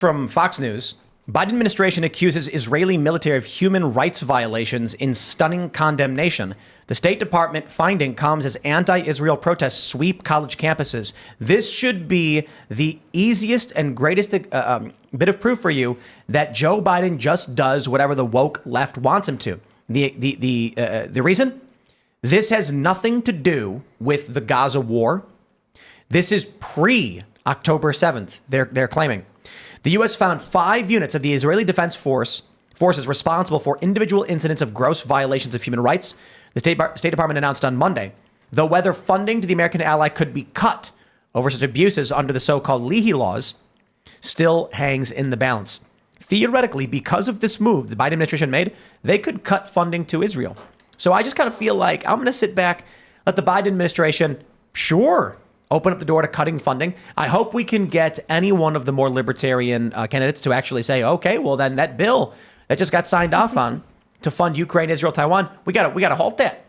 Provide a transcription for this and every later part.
From Fox News, Biden administration accuses Israeli military of human rights violations in stunning condemnation. The State Department finding comes as anti-Israel protests sweep college campuses. This should be the easiest and greatest bit of proof for you that Joe Biden just does whatever the woke left wants him to. The reason? This has nothing to do with the Gaza war. This is pre-October 7th, they're claiming. The U.S. found 5 units of the Israeli Defense Forces responsible for individual incidents of gross violations of human rights, the State Department announced on Monday. Though whether funding to the American ally could be cut over such abuses under the so-called Leahy laws still hangs in the balance. Theoretically, because of this move the Biden administration made, they could cut funding to Israel. So I just kind of feel like I'm going to sit back, let the Biden administration, sure, open up the door to cutting funding. I hope we can get any one of the more libertarian candidates to actually say, okay, well, then that bill that just got signed off on to fund Ukraine, Israel, Taiwan, we got to halt that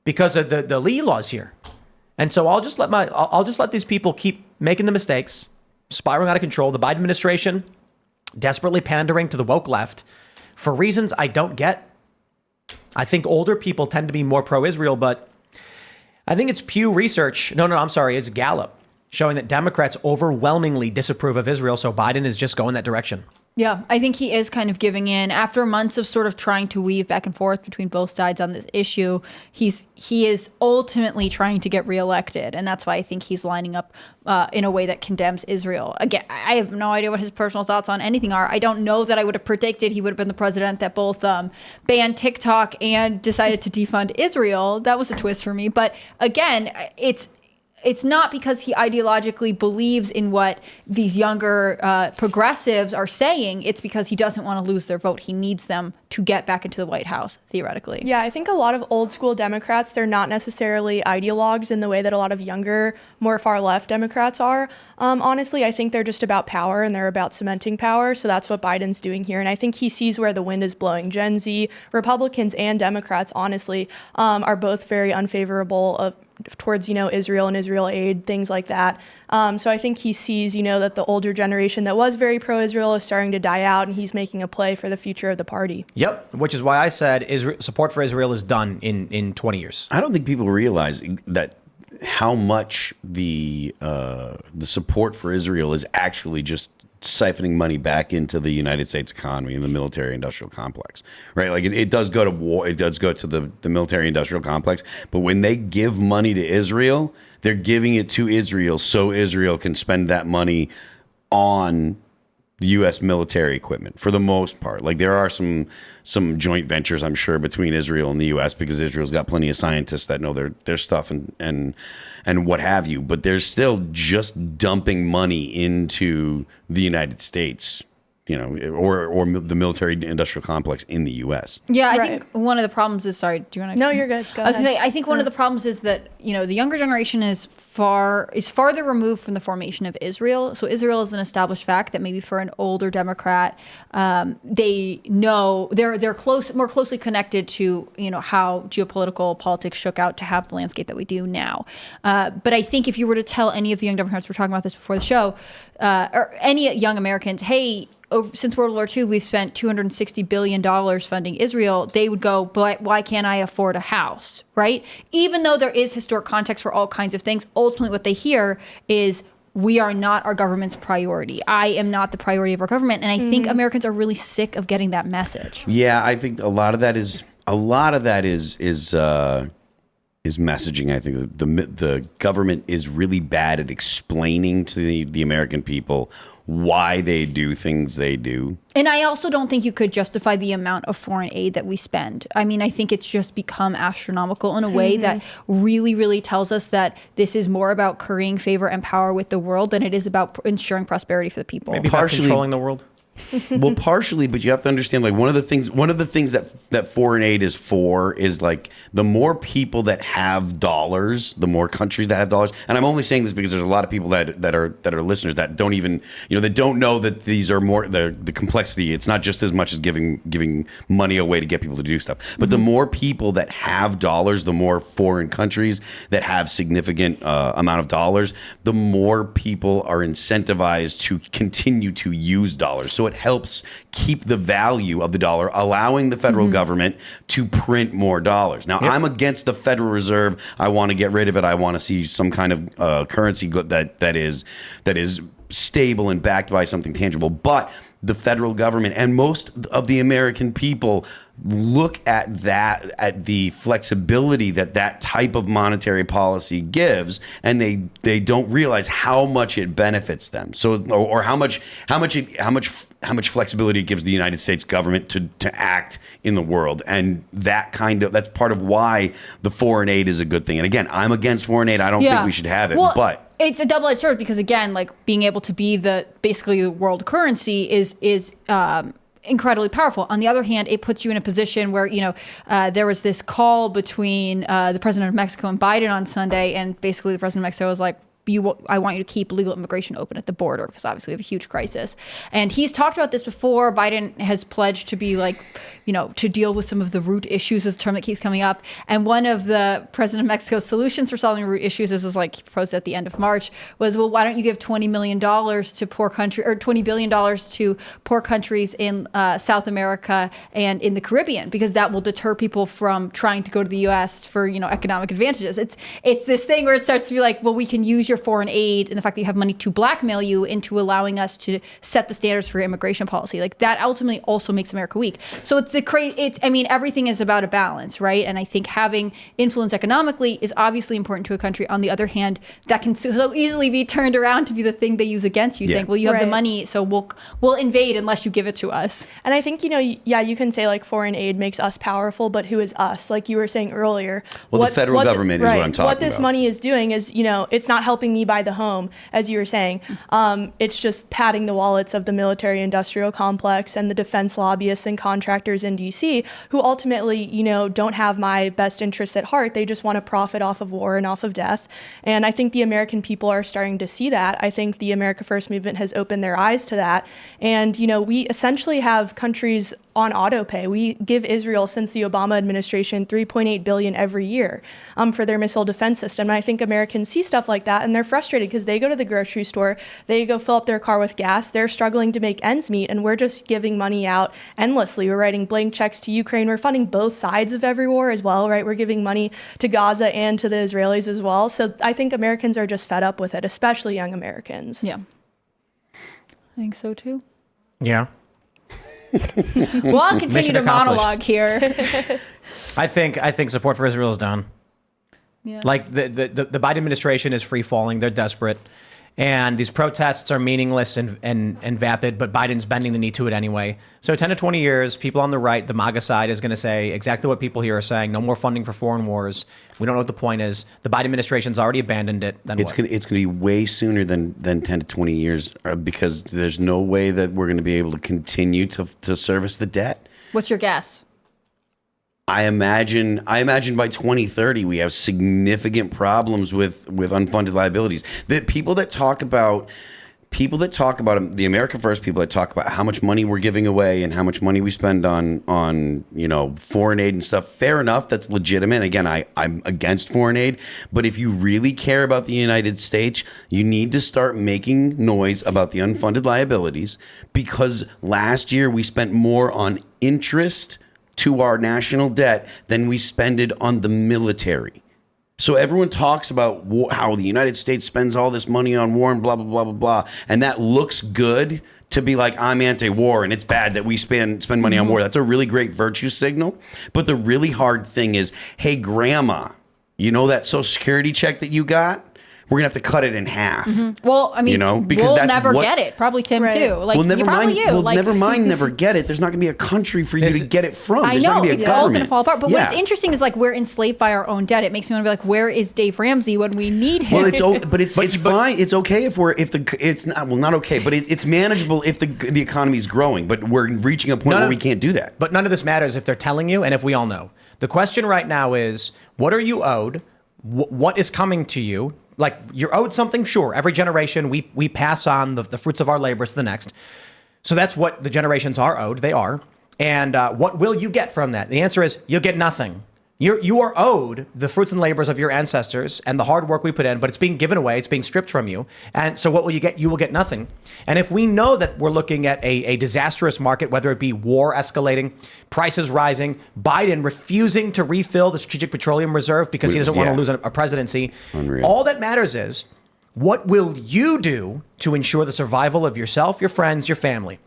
because of the Lee laws here. And so I'll just let these people keep making the mistakes, spiraling out of control. The Biden administration desperately pandering to the woke left for reasons I don't get. I think older people tend to be more pro-Israel, but I think it's Pew Research. It's Gallup showing that Democrats overwhelmingly disapprove of Israel. So Biden is just going that direction. Yeah, I think he is kind of giving in after months of sort of trying to weave back and forth between both sides on this issue. He is ultimately trying to get reelected. And that's why I think he's lining up in a way that condemns Israel. Again, I have no idea what his personal thoughts on anything are. I don't know that I would have predicted he would have been the president that both banned TikTok and decided to defund Israel. That was a twist for me. But again, it's not because he ideologically believes in what these younger progressives are saying. It's because he doesn't want to lose their vote. He needs them to get back into the White House, theoretically. Yeah, I think a lot of old school Democrats, they're not necessarily ideologues in the way that a lot of younger, more far left Democrats are. Honestly, I think they're just about power and they're about cementing power. So that's what Biden's doing here. And I think he sees where the wind is blowing. Gen Z, Republicans and Democrats, honestly, are both very unfavorable towards, Israel and Israel aid, things like that. So I think he sees, that the older generation that was very pro-Israel is starting to die out, and he's making a play for the future of the party. Yep, which is why I said support for Israel is done in 20 years. I don't think people realize that how much the support for Israel is actually just siphoning money back into the United States economy and the military-industrial complex, right? Like it does go to war, it does go to the military-industrial complex, but when they give money to Israel, they're giving it to Israel so Israel can spend that money on U.S. military equipment for the most part. Like there are some joint ventures, I'm sure, between Israel and the U.S. because Israel's got plenty of scientists that know their stuff and what have you. But they're still just dumping money into the United States, or the military-industrial complex in the U.S. Yeah, I think one of the problems is, sorry, do you want to? No, you're good. Go ahead. I was going to say, I think one of the problems is that, the younger generation is farther removed from the formation of Israel. So Israel is an established fact that maybe for an older Democrat, they know they're more closely connected to, how geopolitical politics shook out to have the landscape that we do now. But I think if you were to tell any of the young Democrats, we're talking about this before the show, or any young Americans, hey, since World War II, we've spent $260 billion funding Israel, they would go, but why can't I afford a house, right? Even though there is historic context for all kinds of things, ultimately what they hear is, we are not our government's priority. I am not the priority of our government. And I think Americans are really sick of getting that message. Yeah, I think a lot of that is messaging. I think the government is really bad at explaining to the American people why they do things they do. And I also don't think you could justify the amount of foreign aid that we spend. I mean, I think it's just become astronomical in a way that really, really tells us that this is more about currying favor and power with the world than it is about ensuring prosperity for the people. Maybe partially controlling the world. Well, partially, but you have to understand, like, one of the things that foreign aid is for is, like, the more people that have dollars, the more countries that have dollars. And I'm only saying this because there's a lot of people that are listeners that don't even, that don't know that these are more the complexity. It's not just as much as giving money away to get people to do stuff. But the more people that have dollars, the more foreign countries that have significant amount of dollars, the more people are incentivized to continue to use dollars. So it helps keep the value of the dollar, allowing the federal government to print more dollars. Now, I'm against the Federal Reserve. I want to get rid of it. I want to see some kind of currency that is stable and backed by something tangible. But the federal government and most of the American people look at the flexibility that type of monetary policy gives, and they don't realize how much it benefits them. So, or how much flexibility it gives the United States government to act in the world, and that's part of why the foreign aid is a good thing. And again, I'm against foreign aid. I don't think we should have it, but. It's a double-edged sword because, again, like, being able to be basically the world currency is incredibly powerful. On the other hand, it puts you in a position where, there was this call between the president of Mexico and Biden on Sunday, and basically the president of Mexico was like, I want you to keep legal immigration open at the border because obviously we have a huge crisis. And he's talked about this before. Biden has pledged to be to deal with some of the root issues, is a term that keeps coming up. And one of the president of Mexico's solutions for solving root issues, this was he proposed at the end of March, was, well, why don't you give $20 million to poor country, or $20 billion to poor countries in South America and in the Caribbean, because that will deter people from trying to go to the U.S. for, economic advantages. It's this thing where it starts to be like, well, we can use your foreign aid and the fact that you have money to blackmail you into allowing us to set the standards for immigration policy. Like, that ultimately also makes America weak. So everything is about a balance, right? And I think having influence economically is obviously important to a country. On the other hand, that can so easily be turned around to be the thing they use against you, saying, well, you have the money, so we'll invade unless you give it to us. And I think, you can say, like, foreign aid makes us powerful, but who is us? Like you were saying earlier. Well, the federal government is what I'm talking about. What this money is doing is, it's not helping me buy the home, as you were saying. It's just padding the wallets of the military-industrial complex and the defense lobbyists and contractors in D.C. who ultimately, don't have my best interests at heart. They just want to profit off of war and off of death. And I think the American people are starting to see that. I think the America First movement has opened their eyes to that. And, we essentially have countries on auto pay. We give Israel, since the Obama administration, $3.8 billion every year for their missile defense system. And I think Americans see stuff like that and they're frustrated because they go to the grocery store, they go fill up their car with gas, they're struggling to make ends meet, and we're just giving money out endlessly. We're writing blank checks to Ukraine. We're funding both sides of every war as well, right? We're giving money to Gaza and to the Israelis as well. So I think Americans are just fed up with it, especially young Americans. Yeah. I think so too. Yeah. Well, I'll continue to monologue here. I think support for Israel is done. Yeah. Like, the Biden administration is free falling. They're desperate. And these protests are meaningless and vapid, but Biden's bending the knee to it anyway. So 10 to 20 years, people on the right, the MAGA side, is going to say exactly what people here are saying. No more funding for foreign wars. We don't know what the point is. The Biden administration's already abandoned it. Then it's going to be way sooner than 10 to 20 years because there's no way that we're going to be able to continue to service the debt. What's your guess? I imagine by 2030 we have significant problems with unfunded liabilities. The people that talk about the America First people that talk about how much money we're giving away and how much money we spend on foreign aid and stuff. Fair enough, that's legitimate. Again, I'm against foreign aid, but if you really care about the United States, you need to start making noise about the unfunded liabilities, because last year we spent more on interest to our national debt than we spend it on the military. So everyone talks about how the United States spends all this money on war and blah, blah, blah, blah, blah. And that looks good to be like, I'm anti-war and it's bad that we spend money on war. That's a really great virtue signal. But the really hard thing is, hey, grandma, that Social Security check that you got? we're going to have to cut it in half. Well, I mean, You know, because we'll that's never what- get it. Probably Tim Right. too. Like, well, never probably mind. you. Well, like, never mind. Never get it. There's not going to be a country for you to get it from. I There's not know going to be it's a all government. going to fall apart. But Yeah. what's interesting is like we're enslaved by our own debt. It makes me want to be like, where is Dave Ramsey when we need him? Well, it's fine. It's okay if it's not okay, but it's manageable if the economy is growing. But we're reaching a point where we can't do that. But none of this matters if they're telling you and if we all know. The question right now is, what are you owed? What is coming to you? Like, you're owed something, sure. Every generation, we pass on the fruits of our labor to the next. So that's what the generations are owed. They are. And what will you get from that? The answer is you'll get nothing. You are owed the fruits and labors of your ancestors and the hard work we put in, but it's being given away. It's being stripped from you. And so what will you get? You will get nothing. And if we know that we're looking at a disastrous market, whether it be war escalating, prices rising, Biden refusing to refill the Strategic Petroleum Reserve because he doesn't want to lose a presidency, Unreal. all that matters is what will you do to ensure the survival of yourself, your friends, your family?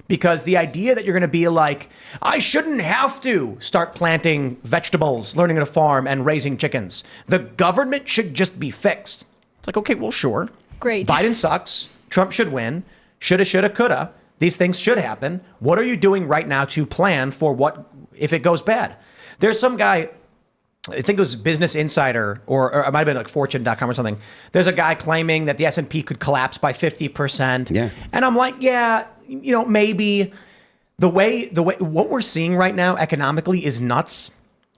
Because the idea that you're going to be like, I shouldn't have to start planting vegetables, learning to farm, and raising chickens. The government should just be fixed. It's like, okay, well, sure. Great. Biden sucks. Trump should win. Shoulda, shoulda, coulda. These things should happen. What are you doing right now to plan for what if it goes bad? There's some guy, I think it was Business Insider, or it might have been like Fortune.com or something. There's a guy claiming that the S&P could collapse by 50%. Yeah. And I'm like, yeah, you know, maybe the way what we're seeing right now economically is nuts.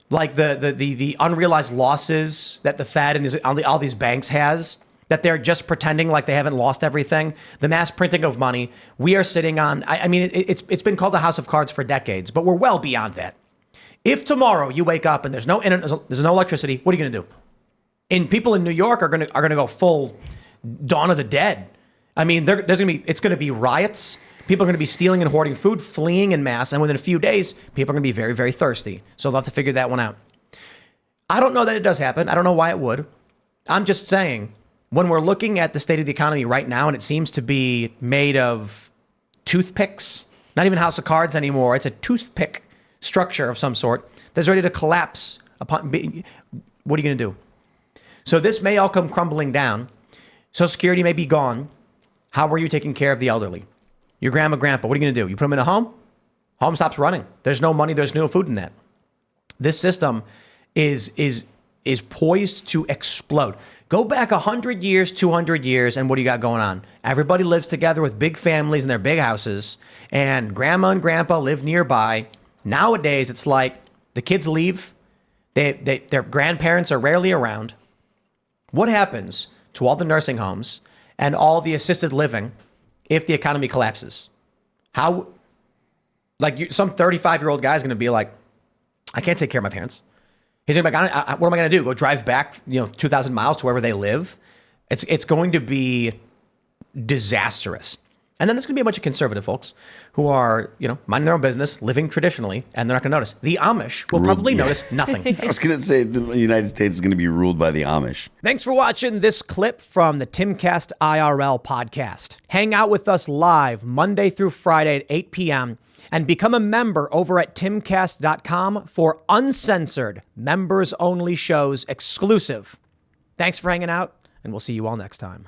Like the unrealized losses that the Fed and all these banks has, that they're just pretending like they haven't lost everything. The mass printing of money. We are sitting on, I mean, it's been called the House of Cards for decades, but we're well beyond that. If tomorrow you wake up and there's no internet, there's no electricity, what are you going to do? And people in New York are going to go full Dawn of the Dead. I mean, it's going to be riots. People are going to be stealing and hoarding food, fleeing in mass, and within a few days, people are going to be very, very thirsty. So they'll have to figure that one out. I don't know that it does happen. I don't know why it would. I'm just saying, when we're looking at the state of the economy right now, and it seems to be made of toothpicks, not even House of Cards anymore. It's a toothpick structure of some sort that's ready to collapse upon. What are you going to do? So this may all come crumbling down. Social Security may be gone. How are you taking care of the elderly? Your grandma, grandpa, what are you going to do? You put them in a home? Home stops running. There's no money. There's no food in that. This system is poised to explode. Go back 100 years, 200 years, and what do you got going on? Everybody lives together with big families in their big houses, and grandma and grandpa live nearby. Nowadays, it's like the kids leave. Their grandparents are rarely around. What happens to all the nursing homes and all the assisted living if the economy collapses? How, like, some 35-year-old guy is going to be like, I can't take care of my parents. He's going to be like, what am I going to do? Go drive back, 2,000 miles to wherever they live? It's going to be disastrous. And then there's going to be a bunch of conservative folks who are, minding their own business, living traditionally, and they're not going to notice. The Amish will probably notice nothing. I was going to say the United States is going to be ruled by the Amish. Thanks for watching this clip from the Timcast IRL podcast. Hang out with us live Monday through Friday at 8 p.m. and become a member over at timcast.com for uncensored, members-only shows exclusive. Thanks for hanging out, and we'll see you all next time.